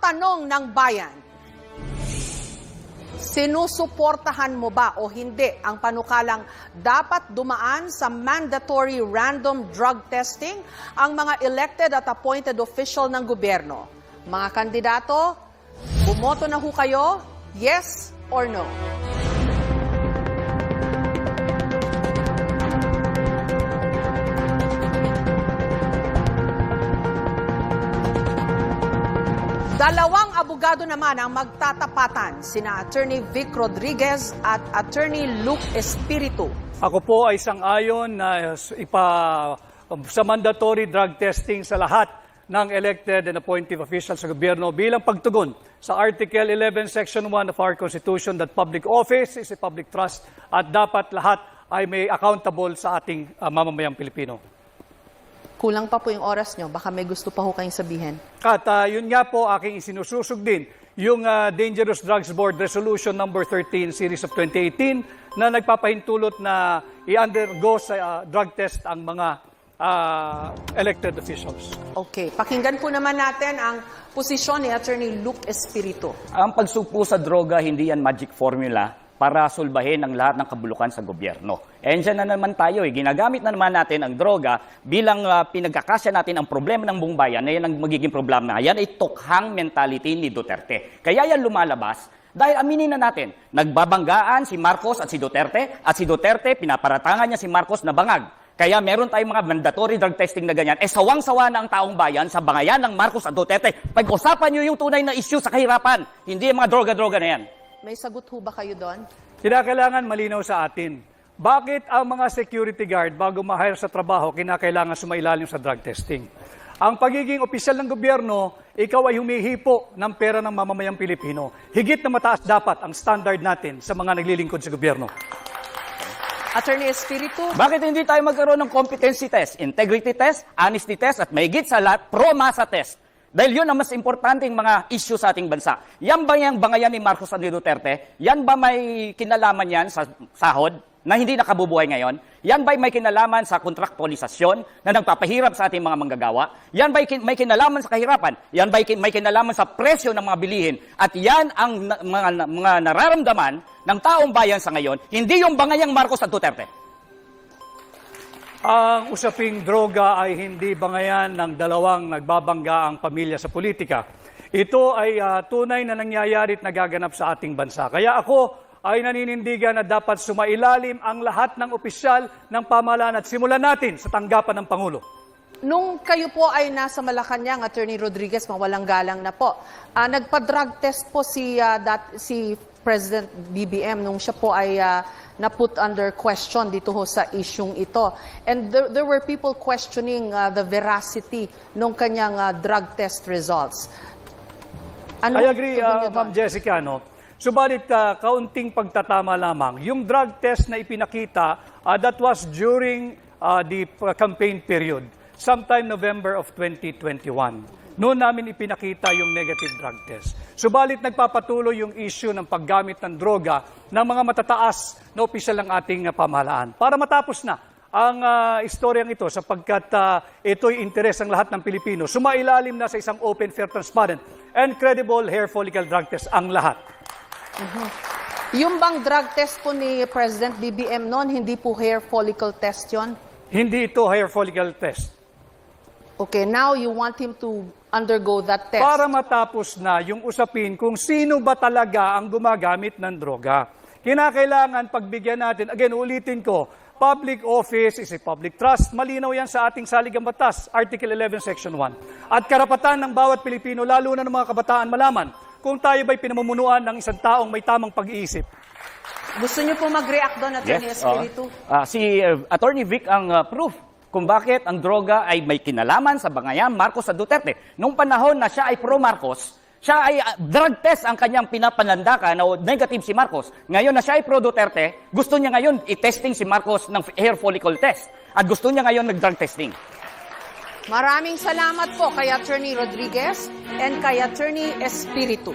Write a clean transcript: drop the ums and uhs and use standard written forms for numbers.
tanong ng bayan. Sinusuportahan mo ba o hindi ang panukalang dapat dumaan sa mandatory random drug testing ang mga elected at appointed official ng gobyerno? Mga kandidato, bumoto na ho kayo, yes or no? Dalawang abogado naman ang magtatapatan, sina Attorney Vic Rodriguez at Attorney Luke Espiritu. Ako po ay sang-ayon na sa mandatory drug testing sa lahat ng elected and appointed officials sa gobyerno bilang pagtugon sa Article 11, Section 1 of our Constitution that public office is a public trust at dapat lahat ay may accountable sa ating mamamayang Pilipino. Kulang pa po yung oras nyo. Baka may gusto pa ho kayong sabihin. At yun nga po aking isinususog din, yung Dangerous Drugs Board Resolution number 13 series of 2018 na nagpapahintulot na i-undergo sa drug test ang mga elected officials. Okay. Pakinggan po naman natin ang posisyon ni Attorney Luke Espiritu. Ang pagsugpo sa droga, hindi yan magic formula para sulbahin ang lahat ng kabulukan sa gobyerno. Diyan na naman tayo, ginagamit na naman natin ang droga bilang pinagkakasya natin ang problema ng buong bayan na yan ang magiging problema. Yan ay tukhang mentality ni Duterte. Kaya yan lumalabas dahil aminin na natin, nagbabanggaan si Marcos at si Duterte pinaparatangan niya si Marcos na bangag. Kaya meron tayong mga mandatory drug testing na ganyan. Sawang-sawa na ang taong bayan sa bangayan ng Marcos at Duterte. Pag-usapan niyo yung tunay na issue sa kahirapan, hindi yung mga droga-droga na yan. May sagot ho ba kayo doon? Kinakailangan malinaw sa atin. Bakit ang mga security guard bago ma-hire sa trabaho, kinakailangan sumailalim sa drug testing? Ang pagiging opisyal ng gobyerno, ikaw ay humihipo ng pera ng mamamayang Pilipino. Higit na mataas dapat ang standard natin sa mga naglilingkod sa gobyerno. Attorney Espiritu? Bakit hindi tayo magkaroon ng competency test, integrity test, honesty test, at mahigit sa lahat, pro-masa test? Dahil yun ang mas importanteng mga issue sa ating bansa. Yan ba yung bangayan ni Marcos at ni Duterte? Yan ba may kinalaman yan sa sahod na hindi nakabubuhay ngayon? Yan ba may kinalaman sa kontraktualisasyon na nagpapahirap sa ating mga manggagawa? Yan ba may kinalaman sa kahirapan? Yan ba may kinalaman sa presyo ng mga bilihin? At yan ang mga nararamdaman ng taong bayan sa ngayon, hindi yung bangayang Marcos at Duterte. Ang usaping droga ay hindi bangayan ng dalawang nagbabangga ang pamilya sa politika. Ito ay tunay na nangyayari at nagaganap sa ating bansa. Kaya ako ay naninindigan na dapat sumailalim ang lahat ng opisyal ng pamahalaan at simulan natin sa tanggapan ng Pangulo. Nung kayo po ay nasa Malacanang, Attorney Rodriguez, mawalang galang na po, nagpa-drug test po si President BBM nung siya po ay na-put under question dito ho sa isyung ito. And there were people questioning the veracity ng kanyang drug test results. I agree, Ma'am Jessica, no? Subalit, kaunting pagtatama lamang. Yung drug test na ipinakita, that was during the campaign period, sometime November of 2021. Noon namin ipinakita yung negative drug test. Subalit nagpapatuloy yung issue ng paggamit ng droga ng mga matataas na opisyal ng ating pamahalaan. Para matapos na ang istoryang ito sapagkat ito'y interes ng lahat ng Pilipino. Sumailalim na sa isang open, fair, transparent, and credible hair follicle drug test ang lahat. Yung bang drug test po ni President BBM noon, hindi po hair follicle test yon? Hindi ito hair follicle test. Okay, now you want him to undergo that test. Para matapos na yung usapin kung sino ba talaga ang gumagamit ng droga. Kinakailangan pagbigyan natin, again, ulitin ko, public office is a public trust. Malinaw yan sa ating saligang batas, Article 11, Section 1. At karapatan ng bawat Pilipino, lalo na ng mga kabataan, malaman kung tayo ba'y pinamumunuan ng isang taong may tamang pag-iisip. Gusto niyo po mag-react doon, Attorney Espiritu? Si Attorney Vic ang proof kung bakit ang droga ay may kinalaman sa bangayan Marcos at Duterte. Nung panahon na siya ay pro-Marcos, siya ay drug test ang kanyang pinapanandakan na negative si Marcos. Ngayon na siya ay pro-Duterte, gusto niya ngayon i-testing si Marcos ng hair follicle test. At gusto niya ngayon nag-drug testing. Maraming salamat po kay Attorney Rodriguez and kay Attorney Espiritu.